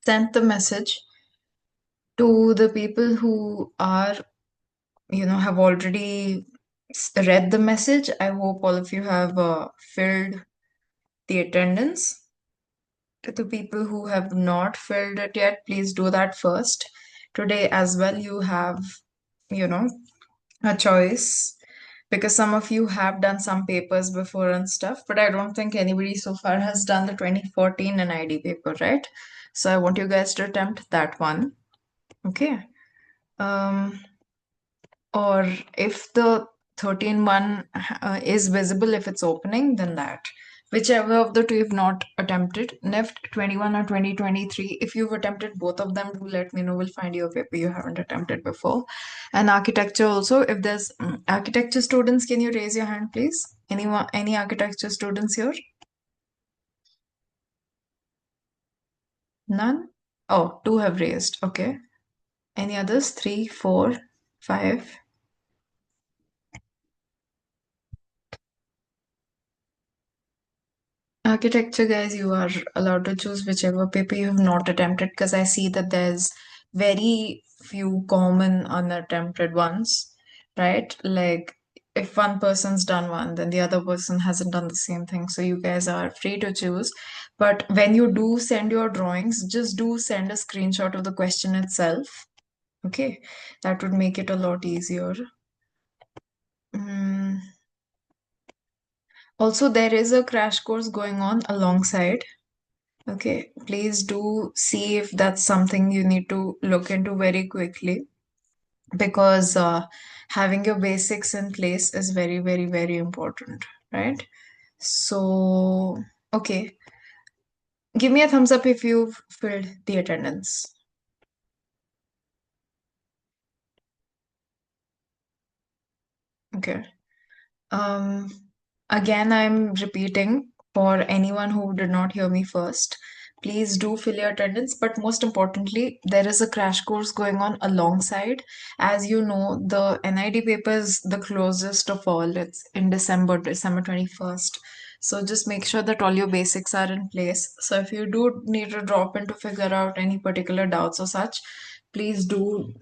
sent the message to the people who are, have already read the message. I hope all of you have filled the attendance. To the people who have not filled it yet, please do that first. Today as well, you have, you know, a choice because some of you have done some papers before and stuff, but I don't think anybody so far has done the 2014 NID paper, right? So I want you guys to attempt that one. Okay. Um, or if the 13 one is visible, if it's opening, then that. Whichever of the two you've not attempted, NEFT 21 or 2023, if you've attempted both of them, do let me know. We'll find you a paper you haven't attempted before. And architecture also, if there's architecture students, can you raise your hand, please? Anyone, any architecture students here? None? Oh, two have raised. Okay. Any others? 3, 4, 5. Architecture, guys, you are allowed to choose whichever paper you have not attempted because I see that there's very few common unattempted ones, right? Like if one person's done one, then the other person hasn't done the same thing. So you guys are free to choose. But when you do send your drawings, just do send a screenshot of the question itself. Okay, that would make it a lot easier. Mm. Also, there is a crash course going on alongside. Okay, please do see if that's something you need to look into very quickly because having your basics in place is very, very, very important, right? So, okay, give me a thumbs up if you've filled the attendance. Okay. Um, Again, I'm repeating for anyone who did not hear me first. Please do fill your attendance, but most importantly, there is a crash course going on alongside. As you know, the NID paper is the closest of all. It's in December, December 21st. So just make sure that all your basics are in place. So if you do need to drop in to figure out any particular doubts or such, please do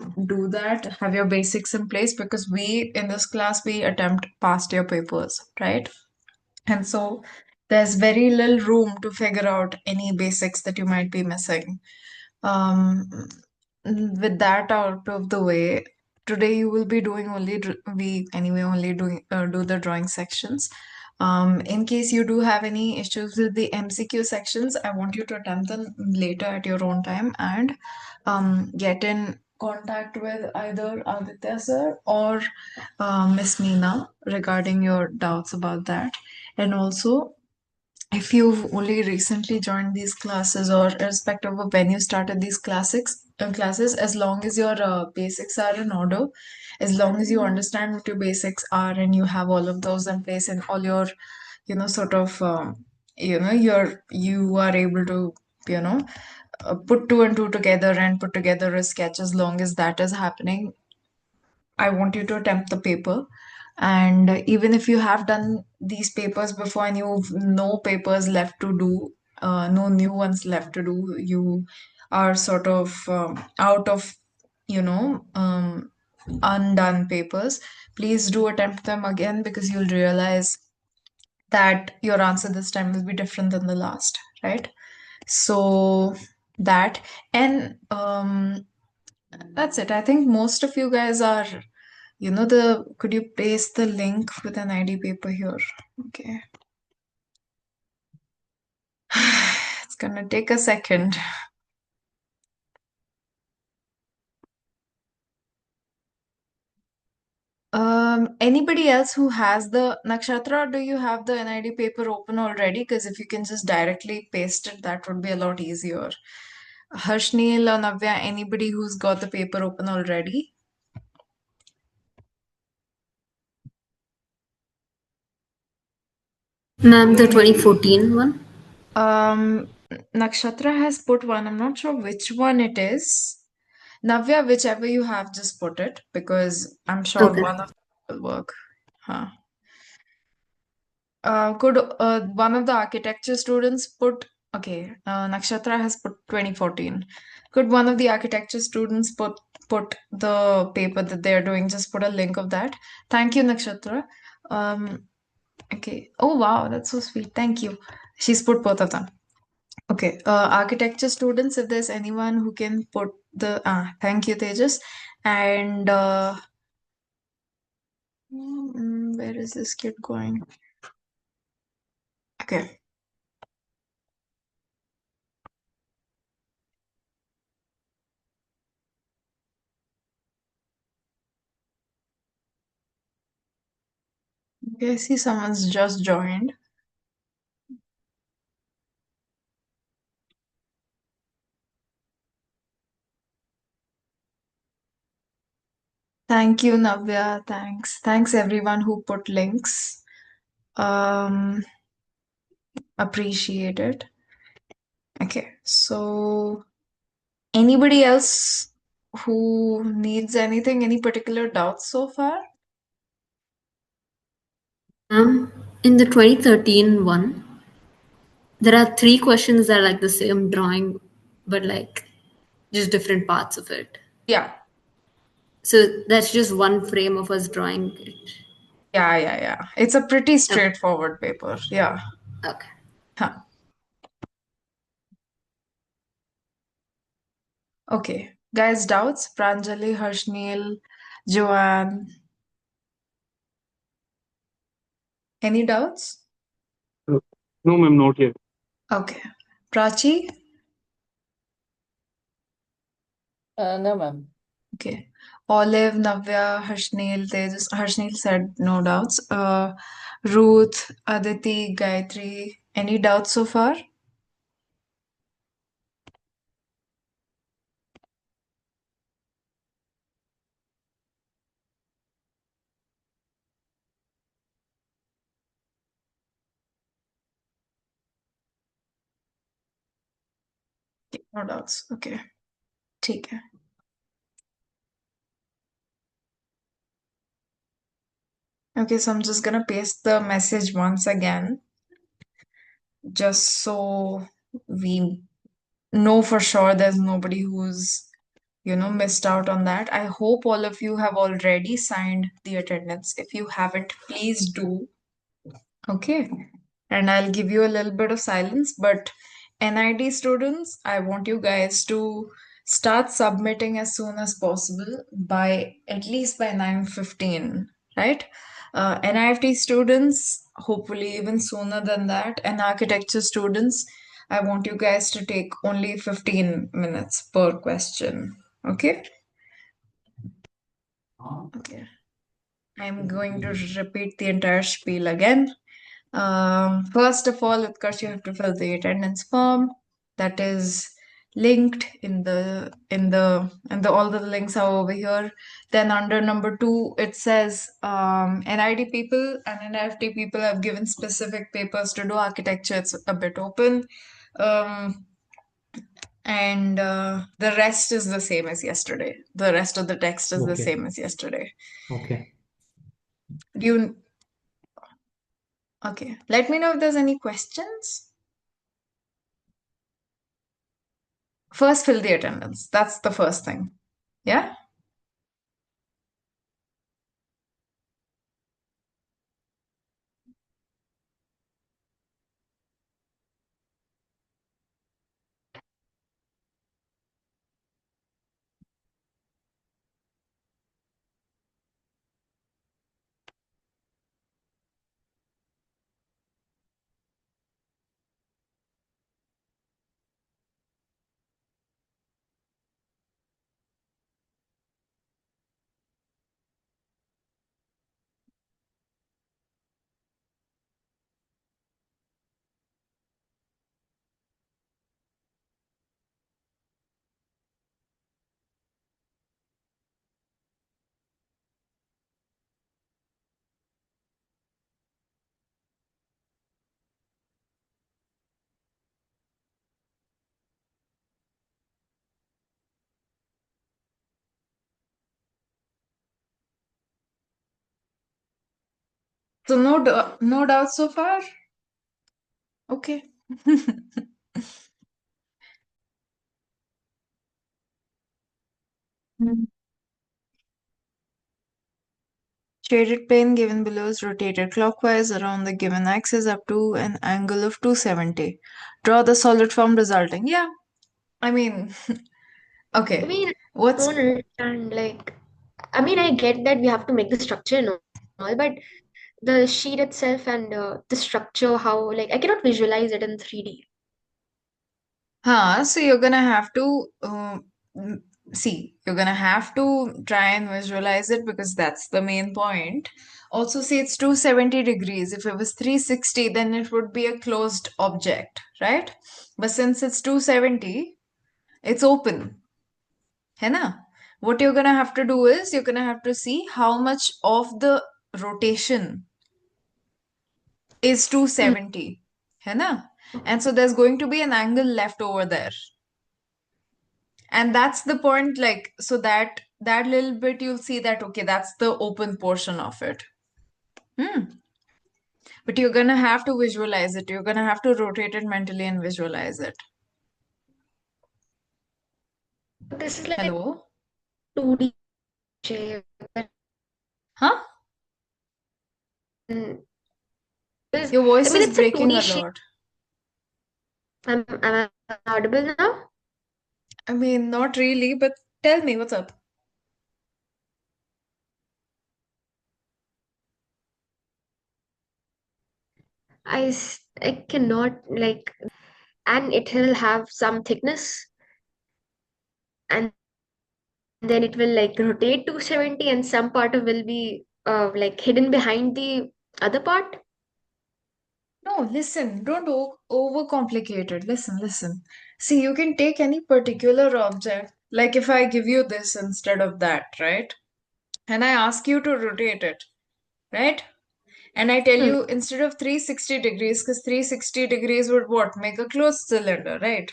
that. Have your basics in place because we in this class we attempt past year papers, right? And so there's very little room to figure out any basics that you might be missing. Um, with that out of the way, today you will be doing only we anyway only doing do the drawing sections. In case you do have any issues with the MCQ sections, I want you to attempt them later at your own time and get in contact with either Aditya sir or Miss Meena regarding your doubts about that. And also, if you've only recently joined these classes or irrespective of when you started these classes, as long as your basics are in order, as long as you understand what your basics are and you have all of those in place and all your, sort of, you are able to, you know, put two and two together and put together a sketch. As long as that is happening, I want you to attempt the paper. And even if you have done these papers before and you've no papers left to do, no new ones left to do, you are sort of out of, undone papers, please do attempt them again because you'll realize that your answer this time will be different than the last, right? So that and that's it. I think most of you guys are could you paste the link with an ID paper here? Okay. It's gonna take a second. Anybody else who has the Nakshatra, do you have the NID paper open already? Because if you can just directly paste it, that would be a lot easier. Harshnil or Navya, anybody who's got the paper open already? Ma'am, the 2014 one. Nakshatra has put one. I'm not sure which one it is. Navya, whichever you have, just put it because I'm sure Okay. one of them will work. Huh. Could one of the architecture students put Okay, Nakshatra has put 2014. Could one of the architecture students put the paper that they're doing, just put a link of that? Thank you, Nakshatra. Um, okay. Oh wow, that's so sweet. Thank you. She's put both of them. Okay, architecture students, if there's anyone who can put the thank you, Tejas. And where is this kid going? Okay, okay, I see someone's just joined. Thank you, Navya. Thanks. Thanks everyone who put links. Um, Appreciate it. Okay, so anybody else who needs anything, any particular doubts so far? In the 2013 one, there are three questions that are like the same drawing, but like just different parts of it. Yeah, So that's just one frame of us drawing it. yeah. It's a pretty Okay. straightforward paper. Yeah. Okay. Huh. Okay. Guys, doubts? Pranjali, Harshneil, Joanne. Any doubts? Uh, No, ma'am, not yet. Okay. Prachi? No, ma'am. Okay. Olive, Navya, Harshneil, Tejas. Harshneil said no doubts. Ruth, Aditi, Gayatri. Any doubts so far? No doubts. Okay. ठीक है. Okay, so I'm just gonna paste the message once again, just so we know for sure there's nobody who's, missed out on that. I hope all of you have already signed the attendance. If you haven't, please do. Okay. And I'll give you a little bit of silence, but NID students, I want you guys to start submitting as soon as possible by at least by 9:15, right? NIFT students, hopefully even sooner than that, and architecture students, I want you guys to take only 15 minutes per question. Okay? Okay. I'm going to repeat the entire spiel again. First of all, of course, you have to fill the attendance form that is linked in the all the links are over here. Then under number two, it says NID people and NIFT people have given specific papers to do architecture. It's a bit open. Um, and the rest is the same as yesterday. The rest of the text is the Okay. same as yesterday. Okay. Do you Okay. Let me know if there's any questions. First, fill the attendance. That's the first thing. Yeah? So no doubt so far? Okay. shaded plane given below is rotated clockwise around the given axis up to an angle of 270. Draw the solid form resulting. Yeah, I mean, I okay. mean, I What's don't understand. Like, I mean, I get that we have to make the structure and all, but the sheet itself and the structure, how, like, I cannot visualize it in 3D. So you're gonna have to mm, see, you're gonna have to try and visualize it because that's the main point. Also, see, it's 270 degrees. If it was 360, then it would be a closed object, right? But since it's 270, it's open. है ना? What you're gonna have to do is you're gonna have to see how much of the rotation is 270. है ना? And so there's going to be an angle left over there. And that's the point, like, so that little bit you'll see that, okay, that's the open portion of it. But you're gonna have to visualize it. You're gonna have to rotate it mentally and visualize it. This is like Hello? 2D shape. Huh? And this, Your I voice mean, is it's a breaking 2D a shape. lot. Am I audible now? I mean, not really, but tell me what's up. I cannot, like, and it will have some thickness, and then it will like rotate 270, and some part of will be like hidden behind the other part. No, listen, don't overcomplicate it. Listen. See, you can take any particular object, like if I give you this instead of that, right? And I ask you to rotate it, right? And I tell Hmm. you instead of 360 degrees, because 360 degrees would what? Make a closed cylinder, right? Right.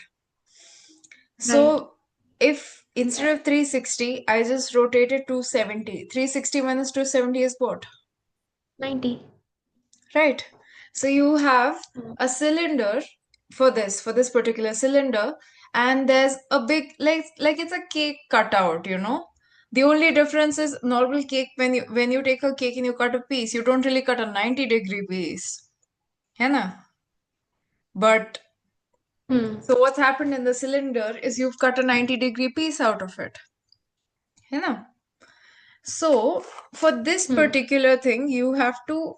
So if instead of 360, I just rotated 270, 360 minus 270 is what? 90. Right. So you have Hmm. a cylinder for this particular cylinder, and there's a big, like it's a cake cutout, you know. The only difference is normal cake, when you take a cake and you cut a piece, you don't really cut a 90-degree piece. है ना? But Hmm. so what's happened in the cylinder is you've cut a 90-degree piece out of it. है ना? So for this Hmm. particular thing, you have to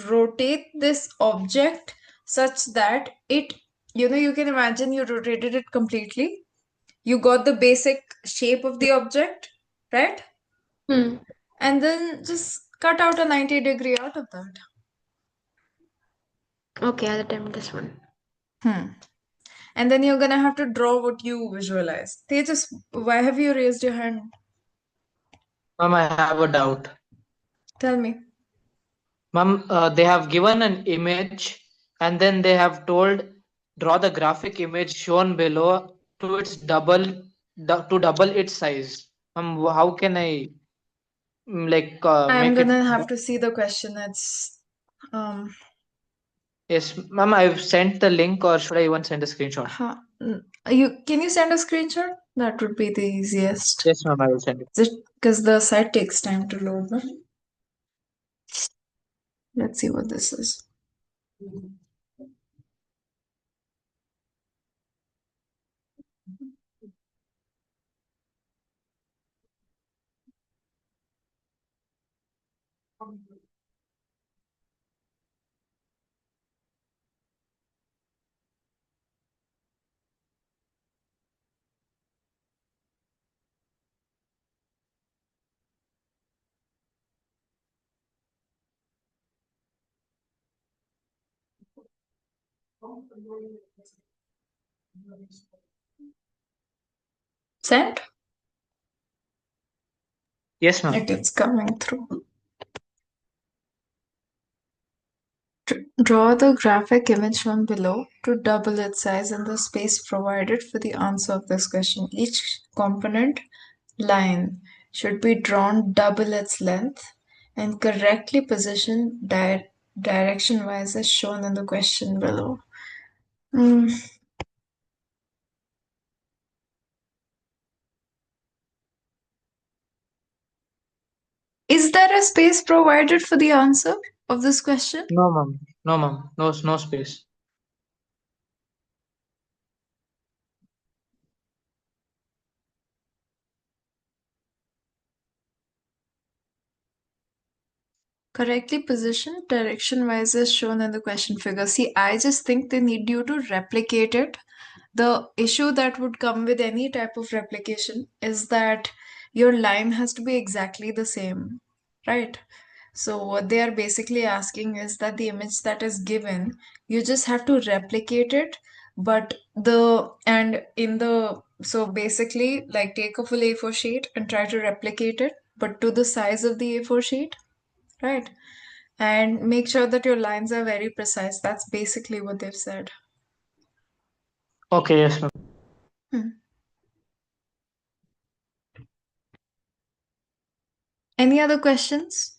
rotate this object such that it, you can imagine you rotated it completely. You got the basic shape of the object, right? Hmm. And then just cut out a 90-degree out of that. Okay, I'll attempt this one. And then you're gonna have to draw what you visualize. Tejas, why have you raised your hand? Ma'am, I have a doubt. Tell me. Ma'am, they have given an image and then they have told draw the graphic image shown below to its to double its size. Ma'am, how can I like I'm make it? gonna have to see the question. It's Yes, ma'am, I've sent the link, or should I even send a screenshot? can you send a screenshot? That would be the easiest. Yes, ma'am, I will send it. Because the site takes time to load, no? Let's see what this is. Sent? Yes, ma'am. It's coming through. Draw the graphic image shown below to double its size in the space provided for the answer of this question. Each component line should be drawn double its length and correctly positioned direction-wise as shown in the question below. Is there a space provided for the answer of this question? No, ma'am. No, ma'am. No space. Correctly positioned direction-wise as shown in the question figure. See, I just think they need you to replicate it. The issue that would come with any type of replication is that your line has to be exactly the same, right? So what they are basically asking is that the image that is given, you just have to replicate it, but so basically like take a full A4 sheet and try to replicate it, but to the size of the A4 sheet, right? And make sure that your lines are very precise. That's basically what they've said. Okay, yes, ma'am. Hmm. Any other questions?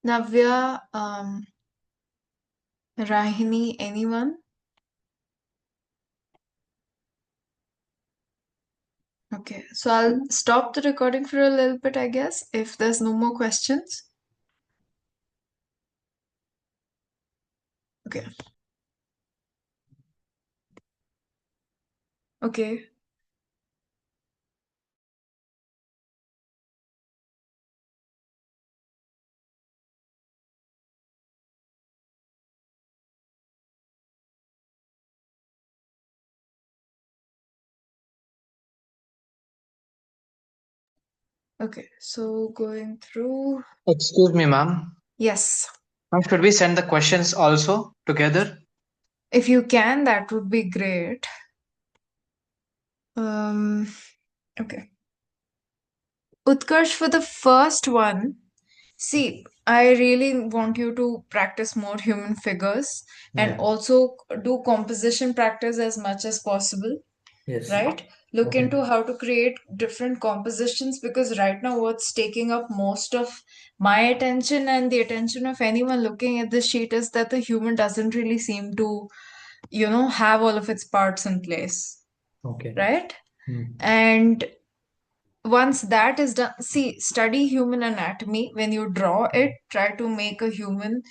Navya, Rahini, anyone? Okay, so I'll stop the recording for a little bit, I guess, if there's no more questions. Okay. Okay. Okay, so going through. Excuse me, ma'am. Yes. Ma'am, should we send the questions also together? If you can, that would be great. Okay. Utkarsh, for the first one, see, I really want you to practice more human figures and Yeah. also do composition practice as much as possible, Yes. right? Look Okay. into how to create different compositions because right now what's taking up most of my attention and the attention of anyone looking at this sheet is that the human doesn't really seem to, have all of its parts in place, Okay. right? Hmm. And once that is done, see, study human anatomy. When you draw it, try to make a human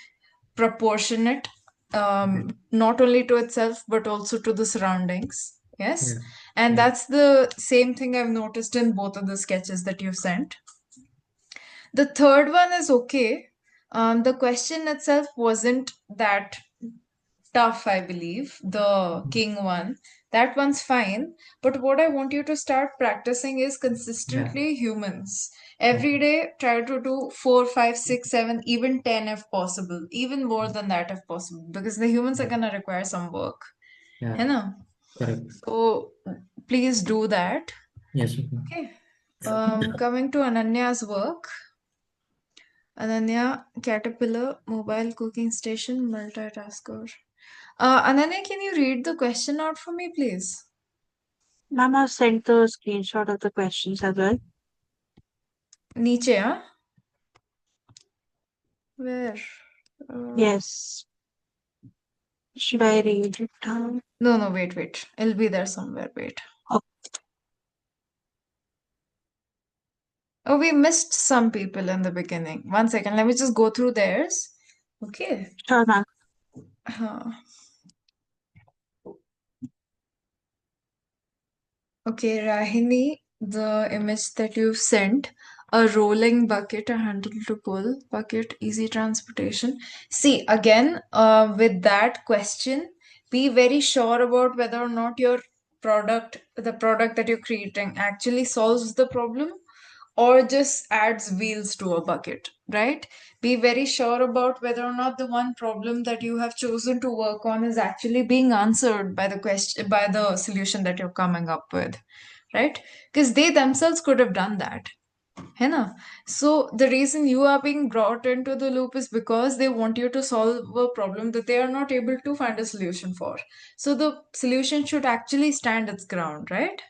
proportionate, not only to itself, but also to the surroundings. Yes. Yeah. And Yeah. that's the same thing I've noticed in both of the sketches that you've sent. The third one is okay. The question itself wasn't that tough, I believe. The king one. That one's fine. But what I want you to start practicing is Yeah. consistently humans. Okay. Every day, try to do 4, 5, 6, 7, even 10 if possible. Even more than that if possible. Because the humans are Yeah. gonna require some work. Yeah. You know? Correct. So please do that. Yes. Okay. Okay. Coming to Ananya's work. Ananya, Caterpillar, mobile cooking station, multitasker. Ananya, can you read the question out for me, please? Ma'am, I've sent the screenshot of the questions as well. Niche, huh? Where? Yes. Should I read it down? No, wait. It'll be there somewhere. Wait. Oh. Oh, we missed some people in the beginning. 1 second, let me just go through theirs. Okay. Sure, ma'am. Okay, Rahini, the image that you've sent, a rolling bucket, a handle to pull, bucket, easy transportation. See, again, with that question, be very sure about whether or not your the product that you're creating actually solves the problem or just adds wheels to a bucket, right? Be very sure about whether or not the one problem that you have chosen to work on is actually being answered by the solution that you're coming up with, right? Because they themselves could have done that. है ना? So the reason you are being brought into the loop is because they want you to solve a problem that they are not able to find a solution for. So the solution should actually stand its ground, right?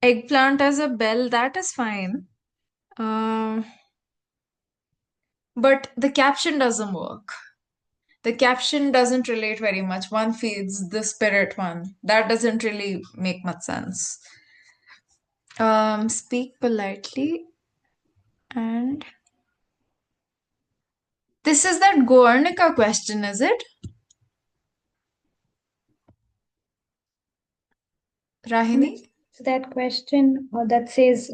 Eggplant as a bell, that is fine. But the caption doesn't work. The caption doesn't relate very much. One feeds the spirit one. That doesn't really make much sense. Speak politely and this is that Guernica question, is it? Rahini? That question that says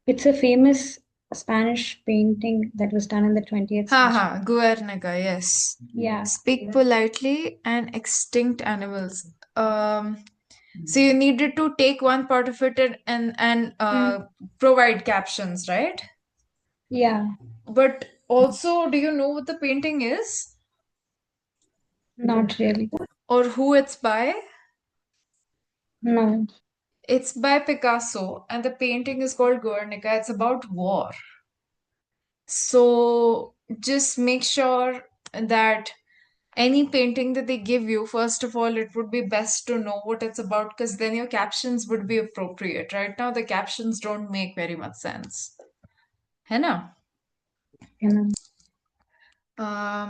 it's a famous Spanish painting that was done in the 20th century. Haha, Guernica, yes. Yeah. Speak politely and extinct animals. So you needed to take one part of it and provide captions, right? Yeah. But also, do you know what the painting is? Not really. Or who it's by? No. It's by Picasso, and the painting is called Guernica. It's about war. So just make sure that any painting that they give you, first of all, it would be best to know what it's about because then your captions would be appropriate. Right now, the captions don't make very much sense. है ना?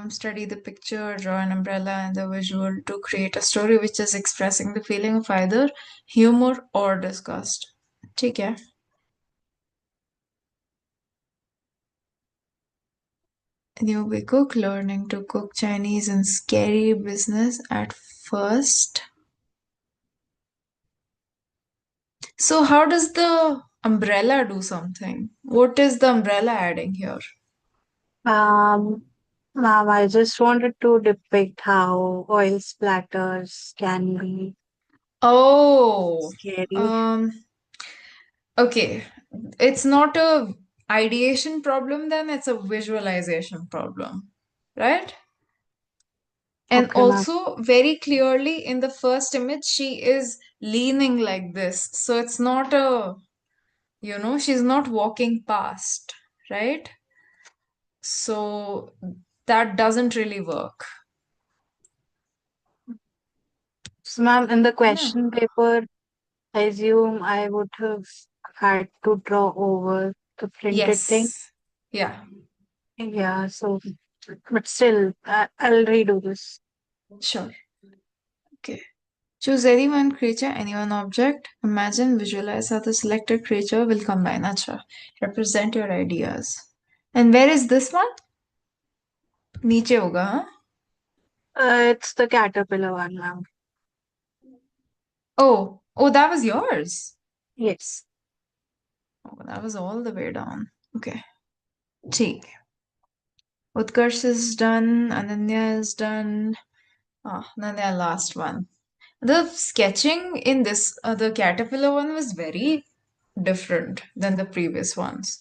Study the picture, draw an umbrella and the visual to create a story which is expressing the feeling of either humor or disgust. ठीक है? Newbie cook learning to cook Chinese and scary business at first. So how does the umbrella do something? What is the umbrella adding here? Ma'am, I just wanted to depict how oil splatters can be Oh, scary. okay. It's not a ideation problem then, it's a visualization problem, right? And Okay, ma'am. also, very clearly in the first image, she is leaning like this. So it's not a, she's not walking past, right? So that doesn't really work. So, ma'am, in the Yeah. question paper, I assume I would have had to draw over the printed thing. Yes. Yeah. Yeah, so, but still, I'll redo this. Sure. Okay. Choose any one creature, any one object. Imagine, visualize how the selected creature will combine. Acha. Represent your ideas. And where is this one? नीचे होगा, huh? It's the caterpillar one, ma'am. Oh, that was yours. Yes. Oh, that was all the way down. Okay. ठीक. Utkarsh is done. Ananya is done. Ananya, last one. The sketching in this, the caterpillar one was very different than the previous ones.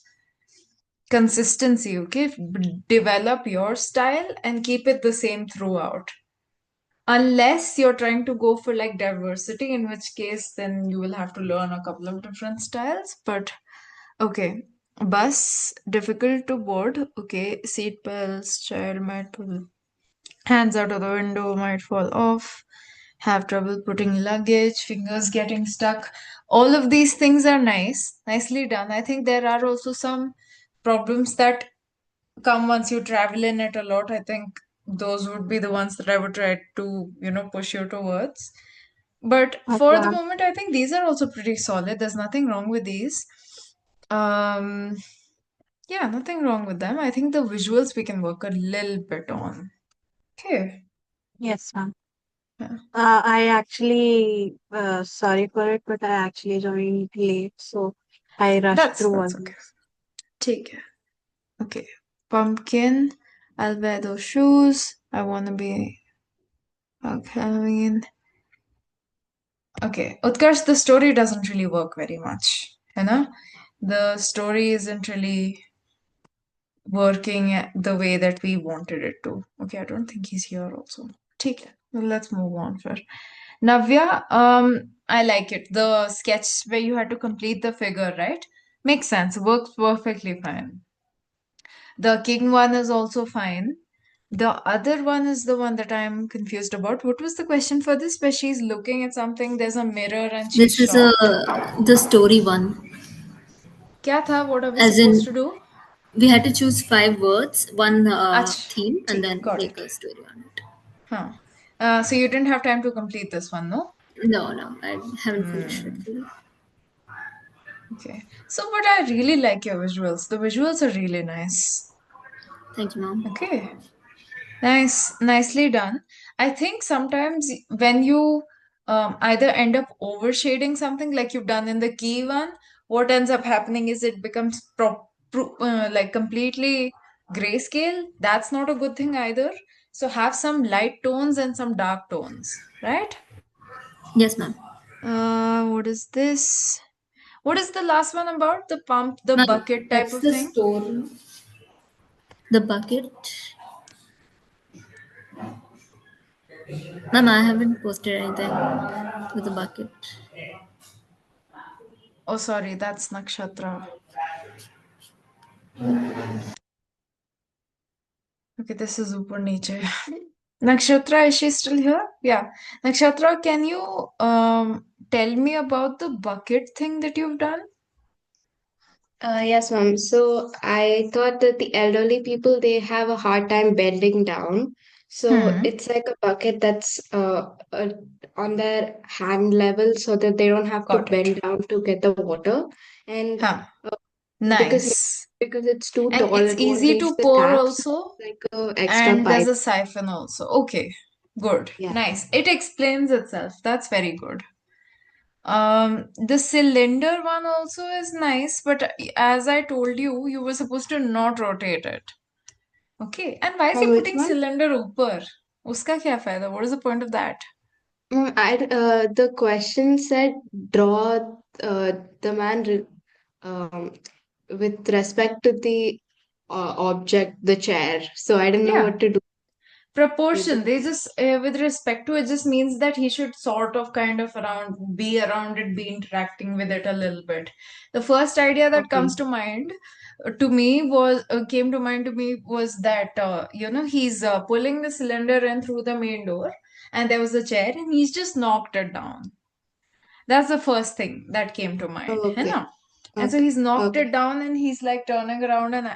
Consistency, okay? Develop your style and keep it the same throughout. Unless you're trying to go for like diversity, in which case then you will have to learn a couple of different styles. But okay, bus difficult to board. Okay, seat belts, child might pull hands out of the window, might fall off, have trouble putting luggage, fingers getting stuck. All of these things are nice, nicely done. I think there are also some problems that come once you travel in it a lot. I think those would be the ones that I would try to, push you towards. But for the Okay. moment, I think these are also pretty solid. There's nothing wrong with these. Yeah, nothing wrong with them. I think the visuals we can work a little bit on. Okay. Yes, ma'am. Yeah. I actually, sorry for it, but I actually joined late, so I rushed through all That's okay. this. Take it. Okay. Pumpkin. I'll wear those shoes. I want to be Halloween. Okay. Utkarsh, the story doesn't really work very much. The story isn't really working the way that we wanted it to. Okay, I don't think he's here also. Take it. Well, let's move on first. Navya, I like it. The sketch where you had to complete the figure, right? Makes sense. Works perfectly fine. The king one is also fine. The other one is the one that I'm confused about. What was the question for this? Where she's looking at something, there's a mirror and she's This is shocked. the story one. क्या था? What are we As supposed in, to do? We had to choose 5 words, one Ach, theme, and ठीक, then got make it. a story on it. Huh. So you didn't have time to complete this one, no? No, I haven't finished it. Okay. So, but I really like your visuals. The visuals are really nice. Thank you, Mom. Okay. Nice, nicely done. I think sometimes when you either end up overshading something like you've done in the key one, what ends up happening is it becomes like completely grayscale. That's not a good thing either. So have some light tones and some dark tones, right? Yes, ma'am. What is this? What is the last one about? The pump, the Ma'am, bucket type that's of the thing? store. The bucket. Ma'am, I haven't posted anything with the bucket. Oh, sorry, that's Nakshatra. Okay, this is Upar Niche. Nakshatra, is she still here? Yeah. Nakshatra, can you tell me about the bucket thing that you've done? Yes, ma'am. So I thought that the elderly people they have a hard time bending down. So Hmm. it's like a bucket that's on their hand level so that they don't have to Got it. bend down to get the water. And Huh. uh, because Nice. because it's too And tall, it's it won't easy reach to the pour tap. So also, it's like a extra and there's pipe. a siphon also. Okay, good. Yeah. Nice. It explains itself. That's very good. The cylinder one also is nice, but as I told you, you were supposed to not rotate it. Okay. And why is he Which putting one? cylinder ऊपर? उसका क्या फायदा? What is the point of that? The question said draw the man um, with respect to the object, the chair. So I didn't know Yeah. what to do with Proportion. it. They just, with respect to it, just means that he should sort of kind of be around it, be interacting with it a little bit. The first idea that comes Okay. to mind to me was came to mind to me was that he's pulling the cylinder in through the main door, and there was a chair, and he's just knocked it down. That's the first thing that came to mind, है Okay. ना? And so he's knocked Okay. it down, and he's like turning around and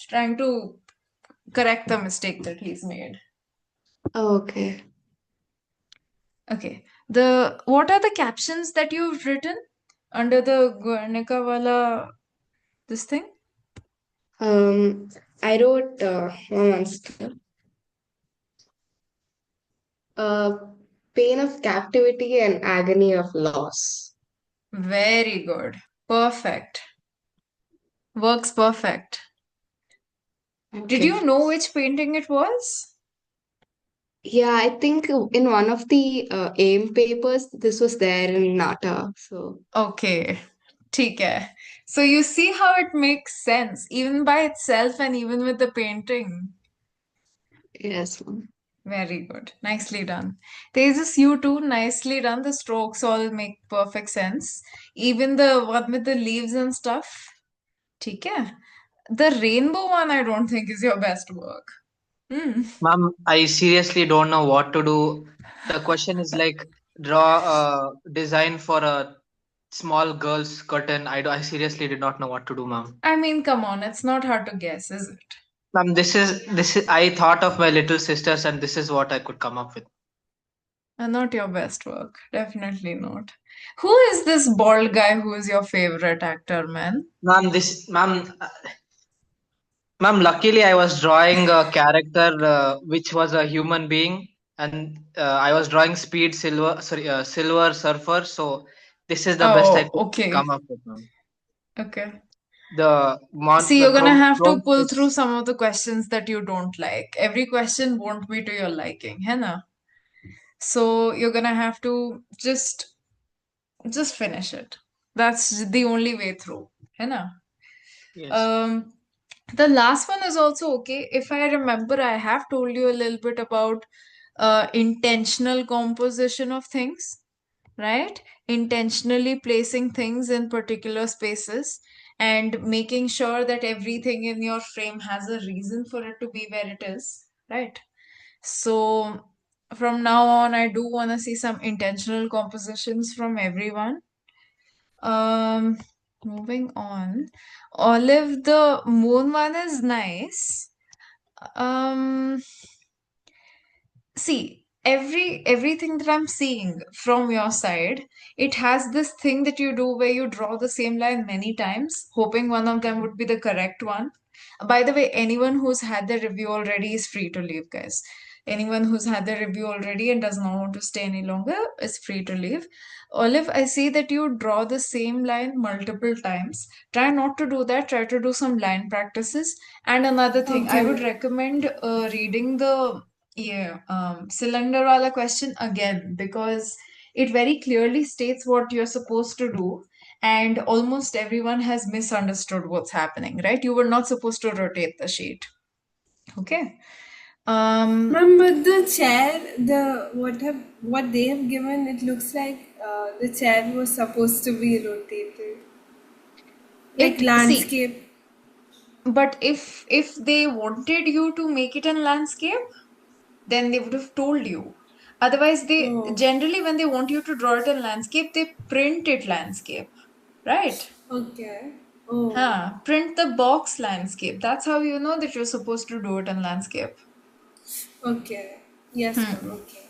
trying to correct the mistake that he's made. Okay. Okay. What are the captions that you've written under the Guernica wala this thing? I wrote one second. Uh, pain of captivity and agony of loss. Very good. Perfect. Works perfect. Did you Okay. know which painting it was? Yeah, I think in one of the AIM papers, this was there in Nata. So Okay. ठीक है. So you see how it makes sense, even by itself and even with the painting. yes, ma'am. Very good. Nicely done. Tejas, you too. Nicely done. The strokes all make perfect sense. Even the one with the leaves and stuff. ठीक है. The rainbow one, I don't think is your best work. Hmm. Ma'am, I seriously don't know what to do. The question is like draw a design for a small girl's curtain. I seriously did not know what to do, ma'am. I mean, come on, it's not hard to guess, is it? Ma'am, this is I thought of my little sisters and this is what I could come up with. Not your best work. Definitely not. Who is this bald guy who is your favorite actor, man? Ma'am, luckily I was drawing a character which was a human being, and I was drawing Silver Surfer. So this is the best I Oh, could okay. come up with, ma'am. Okay. The See, you're gonna have to chrome pull through is some of the questions that you don't like. Every question won't be to your liking, है ना? So you're gonna have to just finish it. That's the only way through, है ना? yes. The last one is also okay. If I remember, I have told you a little bit about intentional composition of things, right? Intentionally placing things in particular spaces and making sure that everything in your frame has a reason for it to be where it is, right? So from now on, I do want to see some intentional compositions from everyone. Um, moving on. Olive, the moon one is nice. Um, See, everything that I'm seeing from your side, it has this thing that you do where you draw the same line many times, hoping one of them would be the correct one. By the way, anyone who's had their review already is free to leave, guys. Anyone who's had their review already and does not want to stay any longer is free to leave. Olive, I see that you draw the same line multiple times. Try not to do that. Try to do some line practices. And another thing, I would recommend reading the cylinder wala question again, because it very clearly states what you're supposed to do, and almost everyone has misunderstood what's happening, right? You were not supposed to rotate the sheet. Okay. Ma'am, but the chair, what they have given, it looks like the chair was supposed to be rotated, like See, landscape. but if they wanted you to make it in landscape, then they would have told you. Otherwise, they Oh, generally, when they want you to draw it in landscape, they print it landscape, right? okay. Oh, Print the box landscape. That's how you know that you're supposed to do it in landscape. okay. Yes, ma'am. Okay.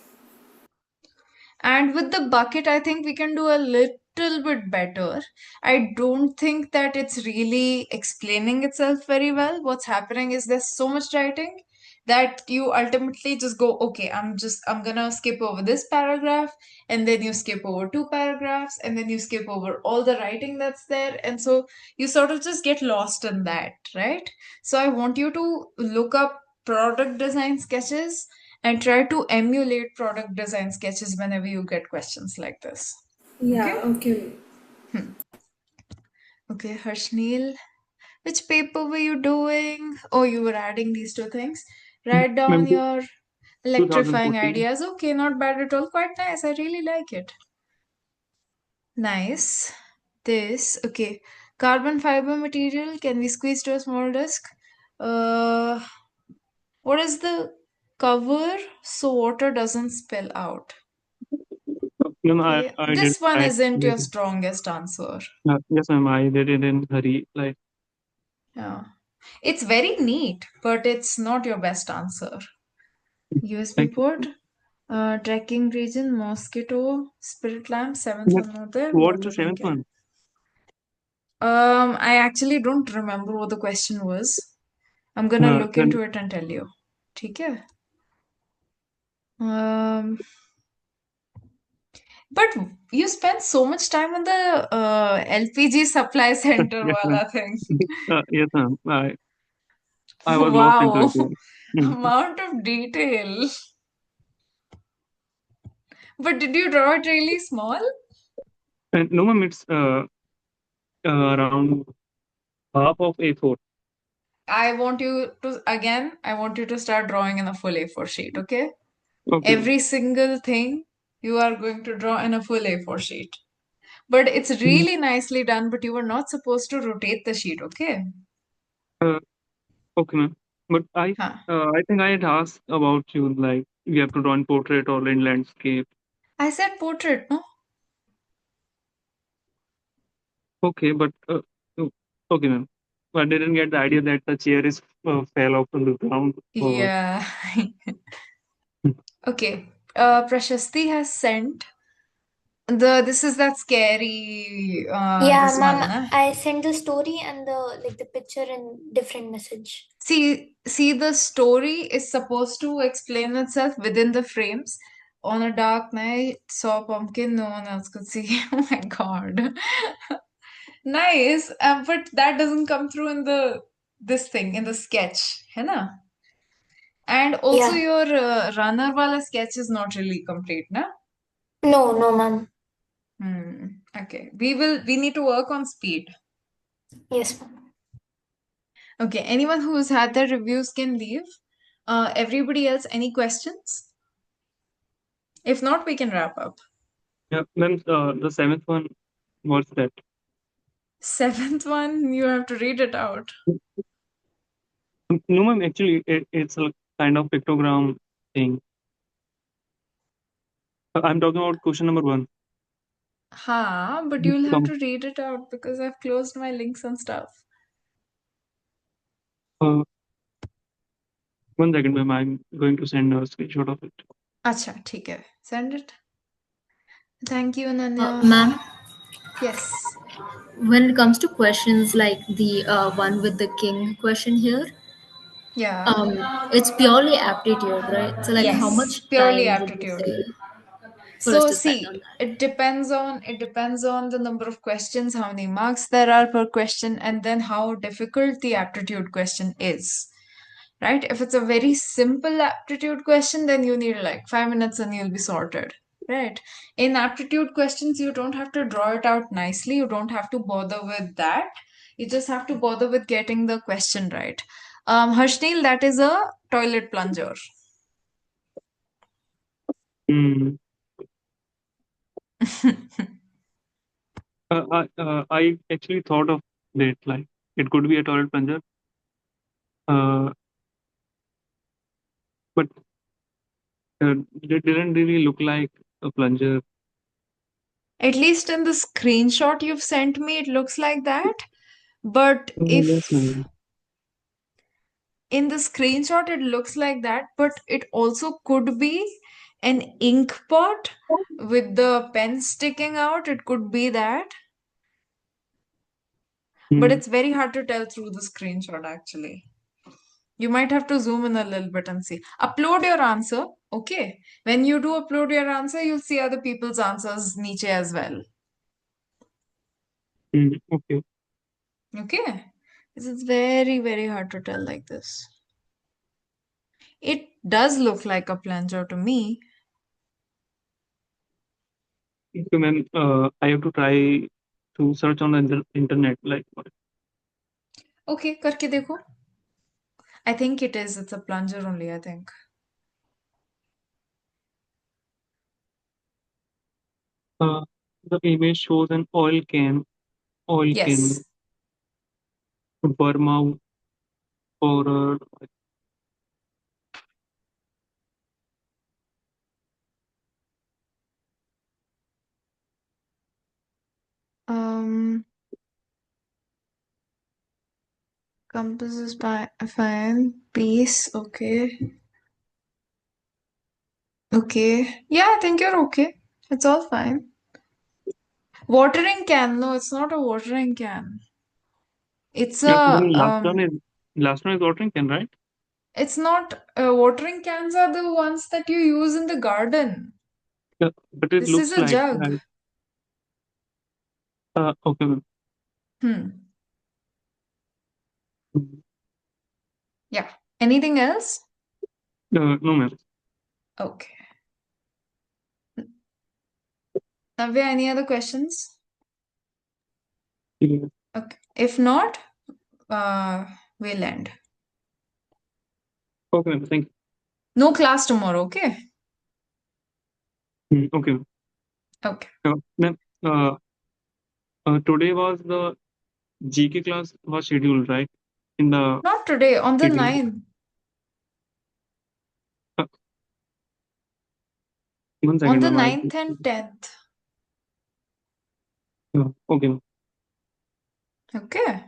And with the bucket, I think we can do a little bit better. I don't think that it's really explaining itself very well. What's happening is there's so much writing that you ultimately just go, okay, I'm gonna skip over this paragraph, and then you skip over two paragraphs, and then you skip over all the writing that's there. And so you sort of just get lost in that, right? So I want you to look up product design sketches and try to emulate product design sketches whenever you get questions like this. Yeah, Okay? okay. Okay, Harshneel, which paper were you doing? Oh, you were adding these two things. Write down Ma'am, your electrifying 2014. ideas. Okay, not bad at all. Quite nice. I really like it. Nice. This, okay. Carbon fiber material can be squeezed to a small disc. What is the cover so water doesn't spill out? Ma'am, Okay, I did. this one I isn't your did. strongest answer. Yes, ma'am. I did it in hurry. Like, Yeah. It's very neat, but it's not your best answer. USB like port, tracking region, mosquito, spirit lamp, seventh what? one not there. What What is the did we seventh get? one? I actually don't remember what the question was. I'm gonna look Then into it and tell you. Okay. But you spent so much time on the LPG supply center yes, ma'am. wala thing. Yes, ma'am. I was lost into Wow, it. Mm. amount of detail. But did you draw it really small? And no, ma'am. It's around half of A4. I want you to start drawing in a full A4 sheet, okay? Okay. Every single thing you are going to draw in a full A4 sheet. But it's Mm. really nicely done, but you were not supposed to rotate the sheet, okay? Okay, ma'am. But I think I had asked about you, like you have to draw in portrait or in landscape. I said portrait, no? Okay, but okay, ma'am. I didn't get the idea that the chair is fell off on the ground. Or what. Yeah. Okay. Prashasti has sent this is that scary Yeah, this ma'am, one, na? I sent the story and the picture in different message. See, the story is supposed to explain itself within the frames. On a dark night, saw a pumpkin, no one else could see. Oh my God. Nice, but that doesn't come through in this thing, in the sketch, है ना? And also Yeah. your runner wala sketch is not really complete, na? No, no, ma'am. Okay. We need to work on speed. Yes, ma'am. Okay, anyone who's had their reviews can leave. Everybody else, any questions? If not, we can wrap up. Yeah, ma'am. The seventh one, what's that? Seventh one, you have to read it out. No, ma'am. Actually, it's a kind of pictogram thing. I'm talking about question number 1. Ha, but you'll have to read it out because I've closed my links and stuff. Uh, 1 second, ma'am. I'm going to send a screenshot of it. Acha, ठीक है. Send it. Thank you, Ananya. Ma'am, Yes. when it comes to questions like the one with the king question here, Yeah. it's purely aptitude, right? So like how Yes, much purely time would you aptitude. say for us So to spend on see, that? it depends on the number of questions, how many marks there are per question, and then how difficult the aptitude question is. Right? If it's a very simple aptitude question, then you need like 5 minutes and you'll be sorted. Right? In aptitude questions, you don't have to draw it out nicely. You don't have to bother with that. You just have to bother with getting the question right. Harshnil, that is a toilet plunger. Hmm. I actually thought of it like it could be a toilet plunger. But it didn't really look like a plunger. At least in the screenshot you've sent me, it looks like that. But Yes, if ma'am. in the screenshot it looks like that, but it also could be an ink pot with the pen sticking out. It could be that. But it's very hard to tell through the screenshot actually. You might have to zoom in a little bit and see. Upload your answer, okay? When you do upload your answer, you'll see other people's answers niche as well. Okay. Okay? This is very, very hard to tell like this. It does look like a plunger to me. Okay, ma'am. I have to try to search on the internet like what. Okay, करके देखो. I think it is. It's a plunger only, I think. The image shows an oil can, Yes. Burma or Compass is fine. Peace, okay. Okay. Yeah, I think you're okay. It's all fine. Watering can. No, it's not a watering can. It's yeah. a Then last one is watering can, right? it's not watering cans are the ones that you use in the garden. Yeah, but it This looks is a like jug. okay, ma'am. Yeah. Anything else? No, ma'am. Okay. Navya, any other questions? Yeah. Okay. If not, we'll end. Okay, ma'am. Thank No class tomorrow, okay? you. Okay, ma'am. Okay. Ma'am, today was the GK class was scheduled, right? In the Not today, on the schedule. 9th. 1 second, On the ma'am. 9th and 10th. Okay, ma'am. Okay.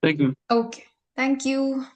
Thank you. Okay. Thank you.